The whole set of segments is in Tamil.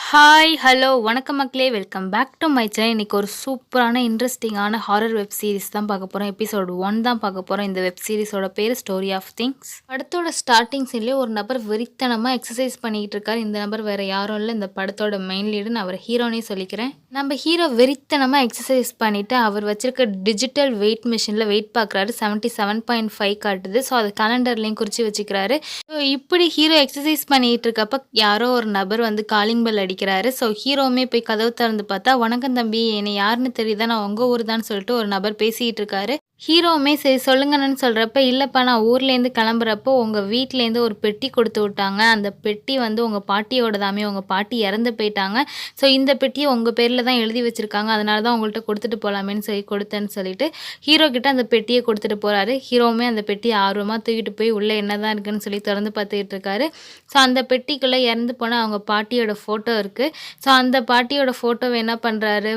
ஹாய், ஹலோ, வணக்கம் மக்களே! Welcome back to my channel. இன்னைக்கு ஒரு சூப்பரான, இன்ட்ரெஸ்டிங்கான ஹாரர் வெப் சீரிஸ் தான் பார்க்க போறோம். எபிசோட் 1 தான் பார்க்க போறோம். இந்த வெப் சீரிஸோட பேரு ஸ்டோரி ஆஃப் திங்ஸ். படத்தோட ஸ்டார்ட்டிங் சீன்லயே ஒரு நபர் வெறித்தனமா எக்ஸர்சைஸ் பண்ணிக்கிட்டு இருக்காரு. இந்த நபர் வேற யாரும் இல்ல, இந்த படத்தோட மெயின் லீடு. நான் அவர ஹீரோனே சொல்லிக்கிறேன். நம்ம ஹீரோ வெறித்தனமா எக்ஸர்சைஸ் பண்ணிட்டு, அவர் வச்சிருக்க டிஜிட்டல் வெயிட் மிஷின்ல வெயிட் பார்க்குறாரு. 77.5 காட்டுது. ஸோ அது கேலண்டர்லயும் குறிச்சு வச்சுக்கிறாரு. ஸோ இப்படி ஹீரோ எக்ஸர்சைஸ் பண்ணிட்டு இருக்கப்ப, யாரோ ஒரு நபர் வந்து காலிங் பெல் அடிக்கிறாரு. ஸோ ஹீரோவுமே போய் கதவு திறந்து பார்த்தா, "வணக்கம் தம்பி, என்னை யாருன்னு தெரியுதா? நான் உங்க ஊர் தான்னு" சொல்லிட்டு ஒரு நபர் பேசிட்டு இருக்காரு. ஹீரோவுமே சரி சொல்லுங்கண்ணன்னு சொல்றப்ப, "இல்லப்பா, நான் ஊர்லேருந்து கிளம்புறப்போ உங்க வீட்லேருந்து ஒரு பெட்டி கொடுத்து விட்டாங்க. அந்த பெட்டி வந்து உங்க பாட்டியோடதாமே. உங்க பாட்டி இறந்து போயிட்டாங்க. ஸோ இந்த பெட்டிய உங்க பேர்ல தான் எழுதி வச்சிருக்காங்க. அதனால தான் உங்கள்ட்ட கொடுத்துட்டு போலாமேன்னு சொல்லி கொடுத்தேன்னு" சொல்லிட்டு ஹீரோ கிட்ட அந்த பெட்டிய கொடுத்துட்டு போறாரு. ஹீரோவுமே அந்த பெட்டிய ஆர்வமா தூக்கிட்டு போய் உள்ள என்னதான் இருக்குன்னு சொல்லி திறந்து பார்த்துக்கிட்டு இருக்காரு. ஸோ அந்த பெட்டிக்குள்ள இறந்து போன அவங்க பாட்டியோட ஃபோட்டோ இருக்கு. ஸோ அந்த பாட்டியோட ஃபோட்டோவ என்ன பண்றாரு,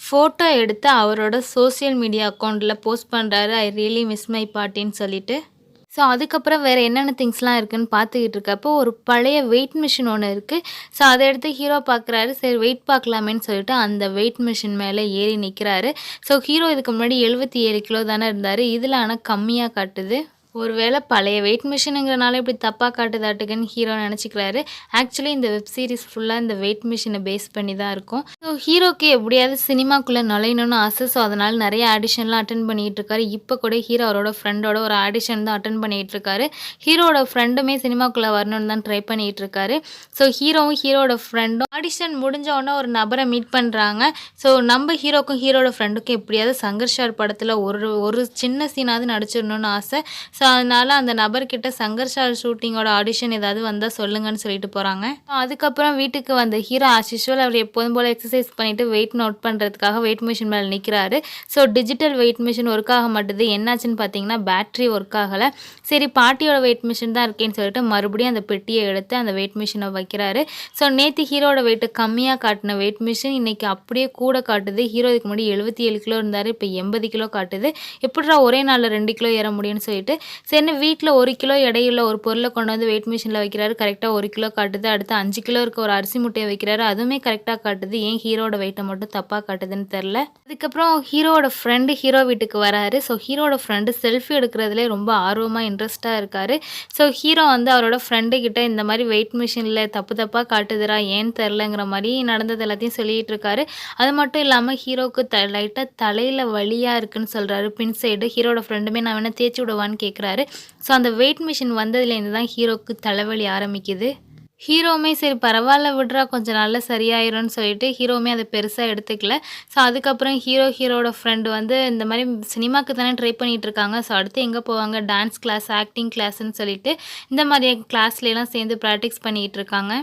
ஃபோட்டோ எடுத்து அவரோட சோசியல் மீடியா அக்கவுண்ட்ல போஸ்ட் பண்றாரு. "ஐ ரியலி மிஸ் மை பாட்டின்னு" சொல்லிட்டு. ஸோ அதுக்கப்புறம் வேறு என்னென்ன திங்ஸ்லாம் இருக்குன்னு பார்த்துக்கிட்டு இருக்கப்போ, ஒரு பழைய வெயிட் மிஷின் ஒன்று இருக்குது. ஸோ அதை எடுத்து ஹீரோ பார்க்குறாரு. சரி வெயிட் பார்க்கலாமேன்னு சொல்லிட்டு அந்த வெயிட் மிஷின் மேலே ஏறி நிற்கிறாரு. ஸோ ஹீரோ இதுக்கு முன்னாடி 77 கிலோ தானே இருந்தார். இதில் ஆனால் கம்மியாக காட்டுது. ஒருவேளை பழைய வெயிட் மிஷினுங்கிறனால இப்படி தப்பாக காட்டுதாட்டுக்குன்னு ஹீரோ நினச்சிக்கிறாரு. ஆக்சுவலி இந்த வெப் சீரிஸ் ஃபுல்லாக இந்த வெயிட் மிஷினை பேஸ் பண்ணி தான் இருக்கும். ஸோ ஹீரோக்கு எப்படியாவது சினிமாக்குள்ளே நுழையணும்னு ஆசை. ஸோ அதனால் நிறைய ஆடிஷன்லாம் அட்டன் பண்ணிகிட்டு இருக்காரு. இப்போ கூட ஹீரோ அவரோட ஃப்ரெண்டோட ஒரு ஆடிஷன் தான் அட்டன் பண்ணிகிட்டு இருக்காரு. ஹீரோட ஃப்ரெண்டுமே சினிமாக்குள்ளே வரணும்னு தான் ட்ரை பண்ணிகிட்டு இருக்காரு. ஸோ ஹீரோவும் ஹீரோட ஃப்ரெண்டும் ஆடிஷன் முடிஞ்ச உடனே ஒரு நபரை மீட் பண்ணுறாங்க. ஸோ நம்ம ஹீரோக்கும் ஹீரோட ஃப்ரெண்டுக்கும் எப்படியாவது சங்கர்ஷார் படத்தில் ஒரு ஒரு சின்ன சீனாவது நடிச்சிடணும்னு ஆசை. ஸோ அதனால அந்த நபர்கிட்ட சங்கர்ஷார் ஷூட்டிங்கோட ஆடிஷன் ஏதாவது வந்தால் சொல்லுங்கன்னு சொல்லிட்டு போகிறாங்க. அதுக்கப்புறம் வீட்டுக்கு வந்த ஹீரோ ஆஸ் யூஷுவல் அவர் எப்போதும் போல் எக்ஸசைஸ் பண்ணிவிட்டு வெயிட் நோட் பண்ணுறதுக்காக வெயிட் மிஷின் மேலே நிற்கிறாரு. So digital weight machine work ஆக மாட்டுது. என்னாச்சுன்னு பார்த்தீங்கன்னா பேட்ரி ஒர்க் ஆகலை. சரி பாட்டியோட வெயிட் மிஷின் தான் இருக்கேன்னு சொல்லிட்டு மறுபடியும் அந்த பெட்டியை எடுத்து அந்த வெயிட் மிஷினை வைக்கிறாரு. ஸோ நேற்று ஹீரோட வெயிட்டு கம்மியாக காட்டின வெயிட் மிஷின் இன்றைக்கி அப்படியே கூட காட்டுது. ஹீரோ இதுக்கு முன்னாடி 77 கிலோ இருந்தார், இப்போ 80 கிலோ காட்டுது. எப்படிடா ஒரே நாளில் 2 கிலோ ஏற முடியும்னு சொல்லிட்டு சரின்னு வீட்டில் 1 கிலோ எடையுள்ள ஒரு பொருளை கொண்டு வந்து வெயிட் மிஷினில் வைக்கிறாரு. கரெக்டாக 1 கிலோ காட்டுது. அடுத்து 5 கிலோ இருக்க ஒரு அரிசி முட்டையை வைக்கிறாரு. அதுவுமே கரெக்டாக காட்டுது. ஏன் ஹீரோட வெயிட்டை மட்டும் தப்பாக காட்டுதுன்னு தெரில. அதுக்கப்புறம் ஹீரோட ஃப்ரெண்டு ஹீரோ வீட்டுக்கு வராரு. ஸோ ஹீரோட ஃப்ரெண்டு செல்ஃபி எடுக்கிறதுலே ரொம்ப ஆர்வமாக இன்ட்ரெஸ்ட்டாக இருக்கார். ஸோ ஹீரோ வந்து அவரோட ஃப்ரெண்டு கிட்ட இந்த மாதிரி வெயிட் மிஷினில் தப்பாக காட்டுதுரா ஏன்னு தெரிலங்கிற மாதிரி நடந்தது எல்லாத்தையும் சொல்லிகிட்டு இருக்காரு. அது மட்டும் இல்லாமல் ஹீரோவுக்கு லைட்டாக தலையில் வலியாக இருக்குன்னு சொல்கிறாரு. பின் சைடு ஹீரோட ஃப்ரெண்டுமே நான் வேணால் தேய்ச்சி விடுவான்னு கேட்குறாரு. ஸோ அந்த வெயிட் மிஷின் வந்ததுலேருந்து தான் ஹீரோவுக்கு தலைவலி ஆரம்பிக்குது. ஹீரோவுமே சரி பரவாயில்ல விட்றா கொஞ்சம் நாளில் சரியாயிரும்னு சொல்லிட்டு ஹீரோவுமே அதை பெருசாக எடுத்துக்கல. ஸோ அதுக்கப்புறம் ஹீரோட ஃப்ரெண்டு வந்து இந்த மாதிரி சினிமாவுக்கு தானே ட்ரை பண்ணிகிட்டு இருக்காங்க. ஸோ அடுத்து எங்கே போவாங்க, டான்ஸ் கிளாஸ், ஆக்டிங் கிளாஸ்ன்னு சொல்லிட்டு இந்த மாதிரி கிளாஸ்லாம் சேர்ந்து ப்ராக்டிஸ் பண்ணிகிட்டு இருக்காங்க.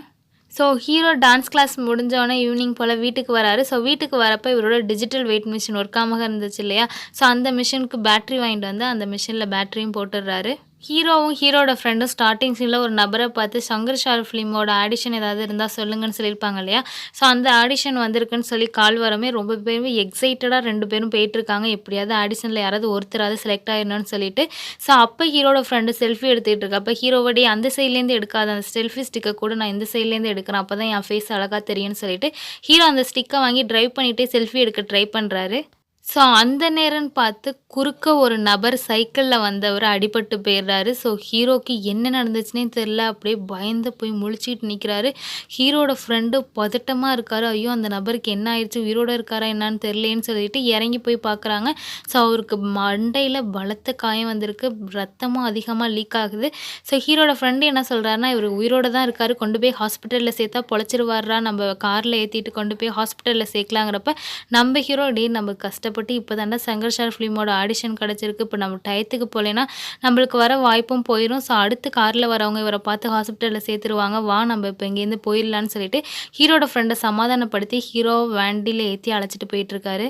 ஸோ ஹீரோ டான்ஸ் கிளாஸ் முடிஞ்சோடனே ஈவினிங் போல் வீட்டுக்கு வராரு. ஸோ வீட்டுக்கு வரப்போ இவரோட டிஜிட்டல் வெயிட் மிஷின் ஒர்க் ஆகாம இருந்துச்சு இல்லையா. ஸோ அந்த மிஷினுக்கு பேட்ரி வாங்கிட்டு வந்து அந்த மிஷினில் பேட்டரியும் போட்டுடுறாரு. ஹீரோவும் ஹீரோட ஃப்ரெண்டும் ஸ்டார்டிங் சீனில் ஒரு நபரை பார்த்து சங்கர்ஷார் ஃபிலிமோட ஆடிஷன் ஏதாவது இருந்தால் சொல்லுங்கன்னு சொல்லியிருப்பாங்க இல்லையா. ஸோ அந்த ஆடிஷன் வந்திருக்குன்னு சொல்லி கால் வரமே ரொம்ப பேரும் எக்ஸைட்டடாக 2 பேரும் போயிட்டுருக்காங்க. எப்படியாவது ஆடிஷனில் யாராவது ஒருத்தராவது செலக்ட் ஆகிடணும்னு சொல்லிட்டு. ஸோ அப்போ ஹீரோட ஃப்ரெண்டு செல்ஃபி எடுத்துகிட்டு இருக்கா. அப்போ ஹீரோவோடைய அந்த சைட்லேருந்து எடுக்காத அந்த செல்ஃபி ஸ்டிக்கை கூட நான் இந்த சைட்லேருந்து எடுக்கிறேன், அப்போ தான் என் ஃபேஸ் அழகாக தெரியும்னு சொல்லிட்டு ஹீரோ அந்த ஸ்டிக்கை வாங்கி ட்ரைவ் பண்ணிகிட்டே செல்ஃபி எடுக்க ட்ரை பண்ணுறாரு. ஸோ அந்த நேரம்னு பார்த்து குறுக்க ஒரு நபர் சைக்கிளில் வந்தவர் அடிபட்டு போயிடுறாரு. ஸோ ஹீரோக்கு என்ன நடந்துச்சுன்னே தெரில. அப்படியே பயந்து போய் முழிச்சிட்டு நிற்கிறாரு. ஹீரோட ஃப்ரெண்டு பதட்டமாக இருக்காரு. ஐயோ அந்த நபருக்கு என்ன ஆயிடுச்சு, உயிரோடு இருக்காரா என்னான்னு தெரிலேன்னு சொல்லிட்டு இறங்கி போய் பார்க்குறாங்க. ஸோ அவருக்கு மண்டையில் பலத்த காயம் வந்திருக்கு. ரத்தமும் அதிகமாக லீக் ஆகுது. ஸோ ஹீரோட ஃப்ரெண்டு என்ன சொல்கிறாருன்னா, இவர் உயிரோடு தான் இருக்கார், கொண்டு போய் ஹாஸ்பிட்டலில் சேர்த்தா பொழைச்சிருவாரா, நம்ம காரில் ஏற்றிட்டு கொண்டு போய் ஹாஸ்பிட்டலில் சேர்க்கலாங்கிறப்ப நம்ம ஹீரோ நம்ம கஷ்டப்பட்டு இப்போ தாண்டா சங்கர்ஷார் ஃபிலிமோட ஆடிஷன் கிடச்சிருக்கு, இப்போ நம்ம டயத்துக்கு போகலைன்னா நம்மளுக்கு வர வாய்ப்பும் போயிடும். ஸோ அடுத்து காரில் வரவங்க இவரை பார்த்து ஹாஸ்பிட்டலில் சேர்த்துருவாங்க, வா நம்ம இப்போ இங்கேருந்து போயிடலான்னு சொல்லிட்டு ஹீரோட ஃப்ரெண்டை சமாதானப்படுத்தி ஹீரோ வண்டியில் ஏற்றி அழைச்சிட்டு போயிட்டுருக்காரு.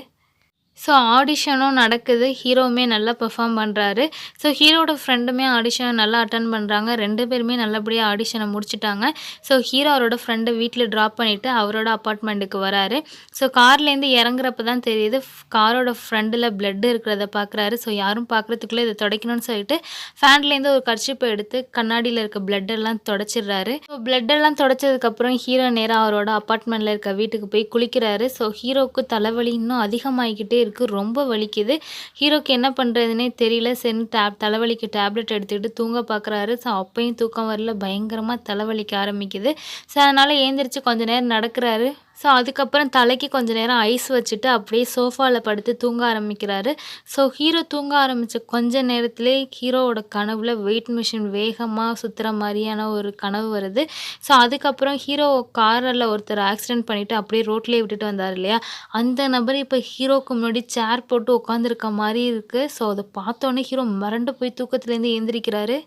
ஸோ ஆடிஷனும் நடக்குது. ஹீரோவுமே நல்லா பெர்ஃபார்ம் பண்றாரு. ஸோ ஹீரோவோட ஃப்ரெண்டுமே ஆடிஷன நல்லா அட்டெண்ட் பண்றாங்க. 2 பேருமே நல்லபடியா ஆடிஷன முடிச்சுட்டாங்க. ஸோ ஹீரோ அவரோட ஃப்ரெண்ட வீட்ல ட்ராப் பண்ணிட்டு அவரோட அபார்ட்மெண்ட்டுக்கு வராரு. ஸோ கார்லேருந்து இறங்குறப்ப தான் தெரியுது, காரோட ஃப்ரண்ட்ல பிளட் இருக்கிறத பார்க்குறாரு. ஸோ யாரும் பார்க்குறதுக்குள்ள இத துடைக்கணும்னு சொல்லிட்டு ஃபேன்லேருந்து ஒரு கர்ச்சீப்ப எடுத்து கண்ணாடியில இருக்க பிளட் எல்லாம் துடைச்சிடுறாரு. ஸோ பிளட் எல்லாம் துடைச்சதுக்கப்புறம் ஹீரோ நேரா அவரோட அபார்ட்மெண்ட்ல இருக்க வீட்டுக்கு போய் குளிக்கிறாரு. ஸோ ஹீரோவுக்கு தலைவலி இன்னும் அதிகமாகிக்கிட்டே இருக்கு. ரொம்ப வலிக்குது. ஹீரோக்கு என்ன பண்ணுறதுன்னே தெரியல. சரின்னு தலைவலிக்கு டேப்லெட் எடுத்துக்கிட்டு தூங்க பார்க்குறாரு. ஸோ அப்பயும் தூக்கம் வரல. பயங்கரமா தலைவலிக்க ஆரம்பிக்குது. ஸோ அதனால எழுந்திரிச்சு கொஞ்ச நேரம் நடக்குறாரு. ஸோ அதுக்கப்புறம் தலைக்கு கொஞ்ச நேரம் ஐஸ் வச்சுட்டு அப்படியே சோஃபால படுத்து தூங்க ஆரம்பிக்கிறாரு. ஸோ ஹீரோ தூங்க ஆரம்பிச்ச கொஞ்ச நேரத்திலே ஹீரோவோட கனவுல வெயிட் மிஷின் வேகமா சுத்துற மாரியான ஒரு கனவு வருது. ஸோ அதுக்கப்புறம் ஹீரோ கார்ல ஒருத்தர் ஆக்சிடென்ட் பண்ணிட்டு அப்படியே ரோட்லயே விட்டுட்டு வந்தாரு இல்லையா? அந்த நபர் இப்ப ஹீரோக்கு முன்னாடி சேர் போட்டு உட்காந்துருக்க மாரி இருக்கு. ஸோ அத பார்த்தோனே ஹீரோ மிரண்டு போய் தூக்கத்துலேருந்து எந்திரிக்கிறாரு.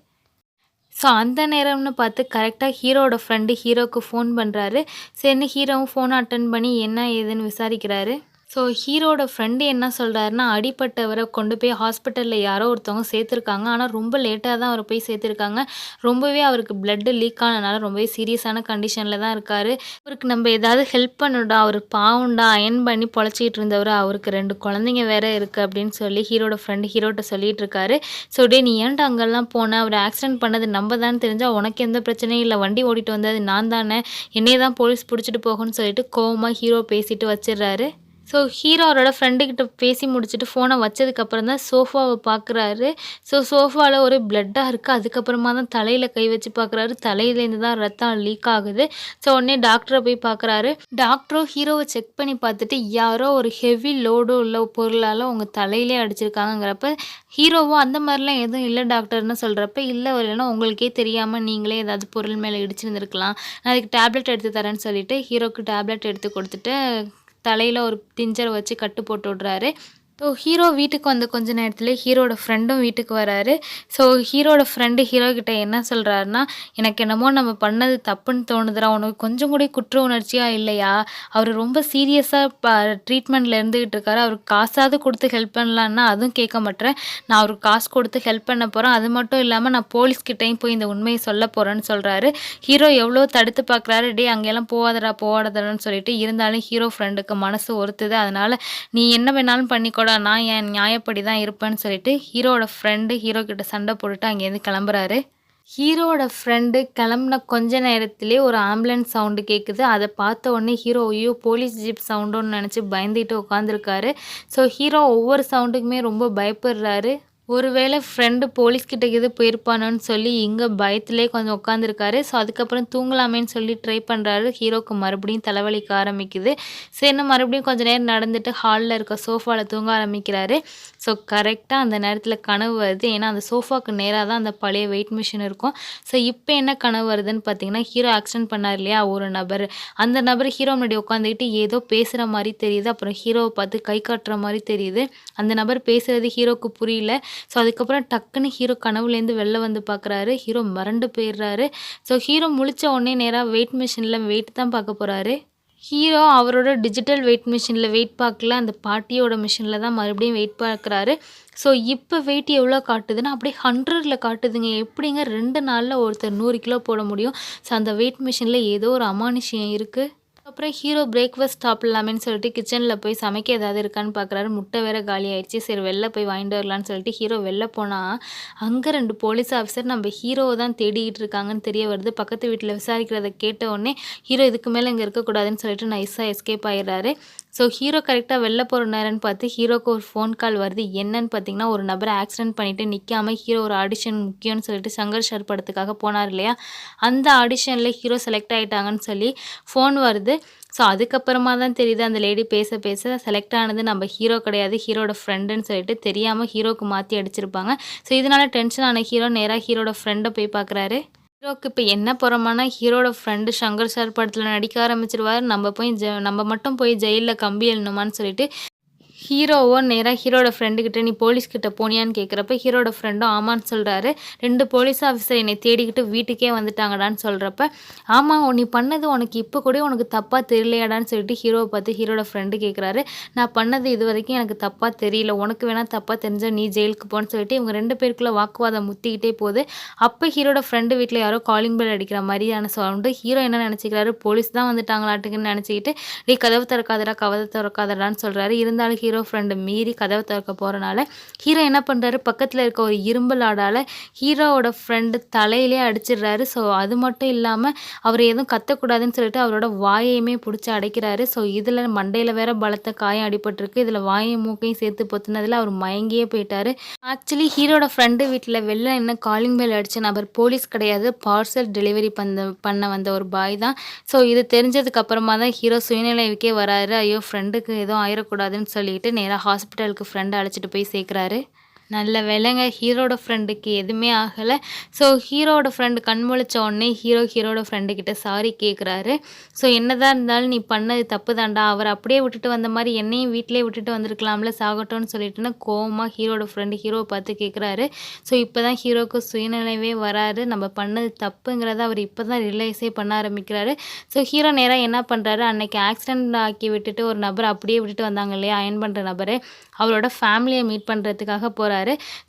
ஸோ அந்த நேரம்னு பார்த்து கரெக்ட்டா ஹீரோவோட ஃப்ரெண்டு ஹீரோவுக்கு ஃபோன் பண்றாரு. சரின்னு ஹீரோவும் ஃபோன அட்டெண்ட் பண்ணி என்ன ஏதுன்னு விசாரிக்கிறாரு. ஸோ ஹீரோவோட ஃப்ரெண்டு என்ன சொல்றாருன்னா, அடிபட்டவர கொண்டு போய் ஹாஸ்பிட்டல்ல யாரோ ஒருத்தவங்க சேர்த்துருக்காங்க. ஆனா ரொம்ப லேட்டா தான் அவர போய் சேர்த்துருக்காங்க. ரொம்பவே அவருக்கு பிளட் லீக் ஆனனால ரொம்பவே சீரியஸான கண்டிஷன்ல தான் இருக்காரு. அவருக்கு நம்ம ஏதாவது ஹெல்ப் பண்ணணும்டா, அவரு பாவம்டா, அயர்ன் பண்ணி பொழச்சிக்கிட்டு இருந்தவரு, அவருக்கு 2 குழந்தைங்க வேற இருக்கு அப்படின்னு சொல்லி ஹீரோட ஃப்ரெண்டு ஹீரோட்ட சொல்லிட்டு இருக்காரு. ஸோ டேய் நீ ஏன்டா அங்கெல்லாம் போன? அவர ஆக்சிடென்ட் பண்ணது நம்ம தான் தெரிஞ்சா உனக்கு எந்த பிரச்சனையும் இல்ல. வண்டி ஓட்டிட்டு வந்தது நான் தானே. என்னைய தான் போலீஸ் புடிச்சிட்டு போகும்ன்னு சொல்லிட்டு கோவமா ஹீரோ பேசிட்டு வச்சிடுறாரு. ஸோ ஹீரோ அவரோட ஃப்ரெண்டுக்கிட்ட பேசி முடிச்சுட்டு ஃபோனை வச்சதுக்கப்புறம் தான் சோஃபாவை பார்க்குறாரு. ஸோ சோஃபாவில் ஒரே பிளட்டாக இருக்குது. அதுக்கப்புறமா தான் தலையில் கை வச்சு பார்க்குறாரு. தலையிலேருந்து தான் ரத்தம் லீக் ஆகுது. ஸோ உடனே டாக்டரை போய் பார்க்குறாரு. டாக்டரும் ஹீரோவை செக் பண்ணி பார்த்துட்டு யாரோ ஒரு ஹெவி லோடு உள்ள பொருளால் உங்கள் தலையிலே அடிச்சிருக்காங்கங்கிறப்ப ஹீரோவும் அந்த மாதிரிலாம் எதுவும் இல்லை டாக்டர்னு சொல்கிறப்ப இல்லை இல்லைன்னா உங்களுக்கே தெரியாமல் நீங்களே ஏதாவது பொருள் மேலே இடிச்சிருந்துருக்கலாம், நான் அதுக்கு டேப்லெட் எடுத்து தரேன்னு சொல்லிட்டு ஹீரோக்கு டேப்லெட் எடுத்து கொடுத்துட்டு தலையில ஒரு டிஞ்சர் வச்சு கட்டு போட்டு விடுறாரு. ஸோ ஹீரோ வீட்டுக்கு வந்த கொஞ்ச நேரத்திலே ஹீரோட ஃப்ரெண்டும் வீட்டுக்கு வராரு. ஸோ ஹீரோட ஃப்ரெண்டு ஹீரோ கிட்ட என்ன சொல்கிறாருன்னா, எனக்கு என்னமோ நம்ம பண்ணது தப்புன்னு தோணுதுடா, உனக்கு கொஞ்சம் கூட குற்ற உணர்ச்சியாக இல்லையா? அவர் ரொம்ப சீரியஸாக ட்ரீட்மெண்ட்டில் இருந்துக்கிட்டு இருக்காரு. அவருக்கு காசாவது கொடுத்து ஹெல்ப் பண்ணலான்னா அதுவும் கேட்க மாட்டேறேன். நான் அவருக்கு காசு கொடுத்து ஹெல்ப் பண்ண போகிறேன். அது மட்டும் இல்லாமல் நான் போலீஸ்கிட்டையும் போய் இந்த உண்மையை சொல்ல போகிறேன்னு சொல்கிறாரு. ஹீரோ எவ்வளோ தடுத்து பார்க்குறாரு. டே அங்கெல்லாம் போகாதடான்னு சொல்லிட்டு இருந்தாலும் ஹீரோ ஃப்ரெண்டுக்கு மனசு ஒருத்துது. அதனால் நீ என்ன வேணாலும் பண்ணிக்கோ, நான் என் நியாயப்படி தான் இருப்பேன்னு சொல்லிட்டு ஹீரோவோட ஃப்ரெண்டு ஹீரோ கிட்ட சண்டை போட்டுட்டு அங்கேருந்து கிளம்புறாரு. ஹீரோவோட ஃப்ரெண்டு கிளம்புன கொஞ்ச நேரத்திலே ஒரு ஆம்புலன்ஸ் சவுண்டு கேட்குது. அதை பார்த்த உடனே ஹீரோ ஐயோ போலீஸ் ஜீப் சவுண்டுன்னு நினச்சி பயந்துட்டு உட்காந்துருக்காரு. ஸோ ஹீரோ ஒவ்வொரு சவுண்டுக்குமே ரொம்ப பயப்படுறாரு. ஒருவேளை ஃப்ரெண்டு போலீஸ்கிட்ட இது போயிருப்பானோன்னு சொல்லி இங்கே பயத்திலே கொஞ்சம் உட்காந்துருக்காரு. ஸோ அதுக்கப்புறம் தூங்கலாமேன்னு சொல்லி ட்ரை பண்ணுறாரு. ஹீரோக்கு மறுபடியும் தலைவலிக்க ஆரம்பிக்குது. சரின்னு மறுபடியும் கொஞ்சம் நேரம் நடந்துட்டு ஹாலில் இருக்க சோஃபாவில் தூங்க ஆரம்பிக்கிறாரு. ஸோ கரெக்டாக அந்த நேரத்தில் கனவு வருது. ஏன்னா அந்த சோஃபாவுக்கு நேராக தான் அந்த பழைய வெயிட் மிஷின் இருக்கும். ஸோ இப்போ என்ன கனவு வருதுன்னு பார்த்தீங்கன்னா, ஹீரோ ஆக்சிடென்ட் பண்ணார் இல்லையா ஒரு நபர், அந்த நபர் ஹீரோ முன்னாடி உட்காந்துக்கிட்டு ஏதோ பேசுகிற மாதிரி தெரியுது. அப்புறம் ஹீரோவை பார்த்து கை காட்டுற மாதிரி தெரியுது. அந்த நபர் பேசுகிறது ஹீரோக்கு புரியல. ஸோ அதுக்கப்புறம் டக்குன்னு ஹீரோ கனவுலேருந்து வெளில வந்து பார்க்குறாரு. ஹீரோ மிரண்டு போயிடுறாரு. ஸோ ஹீரோ முழிச்ச உடனே நேராக வெயிட் மிஷினில் வெயிட் தான் பார்க்க போகிறாரு. ஹீரோ அவரோட டிஜிட்டல் வெயிட் மிஷினில் வெயிட் பார்க்கல, அந்த பாட்டியோட மிஷினில் தான் மறுபடியும் வெயிட் பார்க்குறாரு. ஸோ இப்போ வெயிட் எவ்வளோ காட்டுதுன்னா அப்படியே 100ல் காட்டுதுங்க. எப்படிங்க 2 நாளில் ஒருத்தர் 100 கிலோ போட முடியும்? ஸோ அந்த வெயிட் மிஷினில் ஏதோ ஒரு அமானுஷ்யம் இருக்குது. அப்புறம் ஹீரோ பிரேக்ஃபாஸ்ட் சாப்பிட்லாமேன்னு சொல்லிட்டு கிச்சனில் போய் சமைக்க ஏதாவது இருக்கான்னு பார்க்குறாரு. முட்டை வேற காலி ஆயிடுச்சு. சரி வெளில போய் வாங்கிட்டு வரலான்னு சொல்லிட்டு ஹீரோ வெளில போனால் அங்கே 2 போலீஸ் ஆஃபீஸர் நம்ம ஹீரோவை தான் தேடிக்கிட்டு இருக்காங்கன்னு தெரிய வருது. பக்கத்து வீட்டில் விசாரிக்கிறத கேட்ட உடனே ஹீரோ இதுக்கு மேலே இங்கே இருக்கக்கூடாதுன்னு சொல்லிட்டு நைஸாக எஸ்கேப் ஆயிடுறாரு. ஸோ ஹீரோ கரெக்டாக வெளில போகிற நேரம்னு பார்த்து ஹீரோக்கு ஒரு ஃபோன் கால் வருது. என்னன்னு பார்த்தீங்கன்னா, ஒரு நபரை ஆக்சிடென்ட் பண்ணிவிட்டு நிற்காமல் ஹீரோ ஒரு ஆடிஷன் முக்கியம்னு சொல்லிட்டு சங்கர் ஷார் படத்துக்காக போனார் இல்லையா, அந்த ஆடிஷனில் ஹீரோ செலக்ட் ஆகிட்டாங்கன்னு சொல்லி ஃபோன் வருது. ஸோ அதுக்கப்புறமா தான் தெரியுது அந்த லேடி பேச பேச செலக்ட் ஆனது நம்ம ஹீரோ கிடையாது, ஹீரோட ஃப்ரெண்டுன்னு சொல்லிட்டு தெரியாமல் ஹீரோக்கு மாற்றி அடிச்சிருப்பாங்க. ஸோ இதனால் டென்ஷன் ஆன ஹீரோ நேராக ஹீரோட ஃப்ரெண்டை போய் பார்க்குறாரு. ஹீரோக்கு இப்போ என்ன பொறமானா, ஹீரோட ஃப்ரெண்டு சங்கர் சார் படத்தில் நடிக்க ஆரம்பிச்சிருவார். நம்ம மட்டும் போய் ஜெயிலில் கம்பி எழுணுமான்னு சொல்லிட்டு ஹீரோவோ நேரா ஹீரோட ஃப்ரெண்டு கிட்ட நீ போலீஸ் கிட்ட போனியான்னு கேட்குறப்ப ஹீரோட ஃப்ரெண்டும் ஆமான்னு சொல்றாரு. 2 போலீஸ் ஆஃபீஸர் என்னை தேடிக்கிட்டு வீட்டுக்கே வந்துட்டாங்கடான்னு சொல்றப்ப, ஆமா நீ பண்ணது உனக்கு இப்போ கூட உனக்கு தப்பா தெரியலையாடான்னு சொல்லிட்டு ஹீரோவ பார்த்து ஹீரோட ஃப்ரெண்டு கேட்குறாரு. நான் பண்ணது இதுவரைக்கும் எனக்கு தப்பா தெரியல. உனக்கு வேணா தப்பா தெரிஞ்சா நீ ஜெயிலுக்கு போன்னு சொல்லிட்டு இவங்க 2 பேருக்குள்ள வாக்குவாதம் முத்திக்கிட்டே போகுது. அப்ப ஹீரோட ஃப்ரெண்டு வீட்ல யாரோ காலிங் பெல் அடிக்கிற மாதிரியான சவுண்டு. ஹீரோ என்ன நினைச்சுக்கிறாரு, போலீஸ் தான் வந்துட்டாங்களாட்டுக்குன்னு நினைச்சுக்கிட்டு, டேய் கதவு திறக்காதடா கதவு திறக்காதடான்னு சொல்றாரு. இருந்தாலும் ஹீரோ ஃப்ரெண்டு மீறி கதவை திறக்க போறனால ஹீரோ என்ன பண்றாரு, பக்கத்துல இருக்க ஒரு இரும்பு லாடால ஹீரோவோட ஃப்ரெண்டு தலையிலே அடிச்சிடுறாரு. ஸோ அது மட்டும் இல்லாம அவர் எதுவும் கத்தக்கூடாதுன்னு சொல்லிட்டு அவரோட வாயையுமே பிடிச்சி அடைக்கிறாரு. ஸோ இதுல மண்டையில வேற பலத்த காயம் அடிபட்டிருக்கு. இதுல வாயையும் மூக்கையும் சேர்த்து பொத்துனதுல அவர் மயங்கியே போயிட்டாரு. ஆக்சுவலி ஹீரோட ஃப்ரெண்டு வீட்டில் வெளில என்ன காலிங் பெல் அடிச்ச நபர் போலீஸ் கிடையாது, பார்சல் டெலிவரி பண்ண வந்த ஒரு பாய் தான். ஸோ இது தெரிஞ்சதுக்கு அப்புறமா தான் ஹீரோ சுயநிலைவுக்கே வராரு. ஐயோ ஃப்ரெண்டுக்கு எதுவும் ஆயிடக்கூடாதுன்னு சொல்லிட்டு நேராக ஹாஸ்பிட்டலுக்கு ஃப்ரெண்டை அழைச்சிட்டு போய் சேர்க்குறாரு. நல்ல வேலைங்க ஹீரோட ஃப்ரெண்டுக்கு எதுவுமே ஆகலை. ஸோ ஹீரோட ஃப்ரெண்டு கண் முழிச்ச உடனே ஹீரோட ஃப்ரெண்டுக்கிட்ட சாரி கேட்குறாரு. ஸோ என்னதான் இருந்தாலும் நீ பண்ணது தப்பு தான்டா, அவர் அப்படியே விட்டுட்டு வந்த மாதிரி என்னையும் வீட்டிலே விட்டுட்டு வந்திருக்கலாம்ல சாகட்டோன்னு சொல்லிட்டுன்னு கோவமாக ஹீரோட ஃப்ரெண்டு ஹீரோவை பார்த்து கேட்குறாரு. ஸோ இப்போ தான் ஹீரோவுக்கு சுயநினைவே வராரு. நம்ம பண்ணது தப்புங்கிறத அவர் இப்போ தான் ரியலைஸே பண்ண ஆரம்பிக்கிறாரு. ஸோ ஹீரோ நேராக என்ன பண்ணுறாரு, அன்னைக்கு ஆக்சிடென்ட் ஆக்கி விட்டுட்டு ஒரு நபரை அப்படியே விட்டுட்டு வந்தாங்க இல்லையா அயன் பண்ணுற நபர், அவரோட ஃபேமிலியை மீட் பண்ணுறதுக்காக போகிறாரு.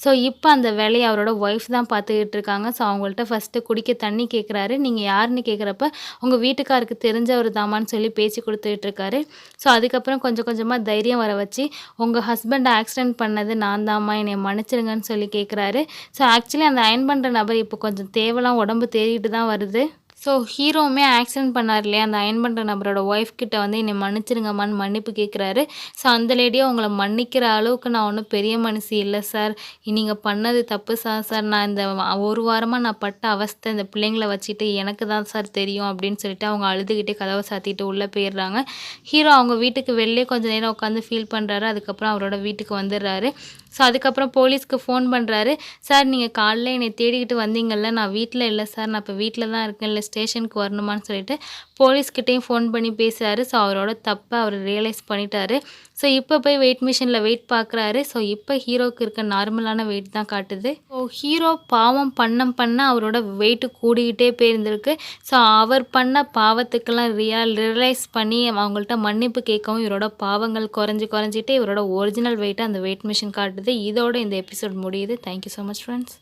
ஸோ இப்போ அந்த வேலையை அவரோட ஒய்ஃப் தான் பார்த்துக்கிட்டு இருக்காங்க. ஸோ அவங்கள்ட்ட ஃபஸ்ட்டு குடிக்க தண்ணி கேட்குறாரு. நீங்கள் யாருன்னு கேட்குறப்ப உங்கள் வீட்டுக்காருக்கு தெரிஞ்சவர் தாமான்னு சொல்லி பேச்சு கொடுத்துட்டு இருக்காரு. ஸோ அதுக்கப்புறம் கொஞ்சம் கொஞ்சமாக தைரியம் வர வச்சு உங்கள் ஹஸ்பண்டை ஆக்சிடென்ட் பண்ணது நான் தாம்மா, என்னை மன்னிச்சிருங்கன்னு சொல்லி கேட்குறாரு. ஸோ ஆக்சுவலி அந்த அயன் பண்ணுற நபர் இப்போ கொஞ்சம் தேவலாம் உடம்பு தேறிட்டு தான் வருது. ஸோ ஹீரோவுமே ஆக்சிடென்ட் பண்ணார் இல்லையா, அந்த அயன் பண்ணுற நபரோட ஒய்ஃப் கிட்ட வந்து என்னை மன்னிச்சிருங்கம்மான்னு மன்னிப்பு கேட்குறாரு. ஸோ அந்த லேடியோ உங்களை மன்னிக்கிற அளவுக்கு நான் ஒன்றும் பெரிய மனுஷி இல்லை சார், நீங்கள் பண்ணது தப்பு சார், நான் இந்த ஒரு வாரமாக நான் பட்ட அவஸ்தை இந்த பிள்ளைங்களை வச்சுட்டு எனக்கு தான் சார் தெரியும் அப்படின்னு சொல்லிட்டு அவங்க அழுதுகிட்டே கதவை சாத்திட்டு உள்ளே போயிடுறாங்க. ஹீரோ அவங்க வீட்டுக்கு வெளிலே கொஞ்சம் நேரம் உட்காந்து ஃபீல் பண்ணுறாரு. அதுக்கப்புறம் அவரோட வீட்டுக்கு வந்துடுறாரு. ஸோ அதுக்கப்புறம் போலீஸ்க்கு ஃபோன் பண்ணுறாரு. சார் நீங்கள் காலைல என்னை தேடிக்கிட்டு வந்தீங்கல்ல, நான் வீட்டில் இல்லை சார், நான் இப்போ வீட்டில் தான் இருக்கேன், இல்லை ஸ்டேஷனுக்கு வரணுமான்னு சொல்லிட்டு போலீஸ்கிட்டையும் ஃபோன் பண்ணி பேசுகிறாரு. ஸோ அவரோட தப்பை அவர் ரியலைஸ் பண்ணிட்டாரு. ஸோ இப்போ போய் வெயிட் மிஷினில் வெயிட் பார்க்குறாரு. ஸோ இப்போ ஹீரோவுக்கு இருக்க நார்மலான வெயிட் தான் காட்டுது. ஸோ ஹீரோ பாவம் பண்ண அவரோட வெயிட்டு கூடிக்கிட்டே போயிருந்திருக்கு. ஸோ அவர் பண்ண பாவத்துக்கெல்லாம் ரியலைஸ் பண்ணி அவங்கள்ட்ட மன்னிப்பு கேட்கவும் இவரோட பாவங்கள் குறைஞ்சிட்டே இவரோட ஒரிஜினல் வெயிட்டை அந்த வெயிட் மிஷின் காட்டுது. இதோட இந்த எபிசோட் முடியுது. Thank you so much friends.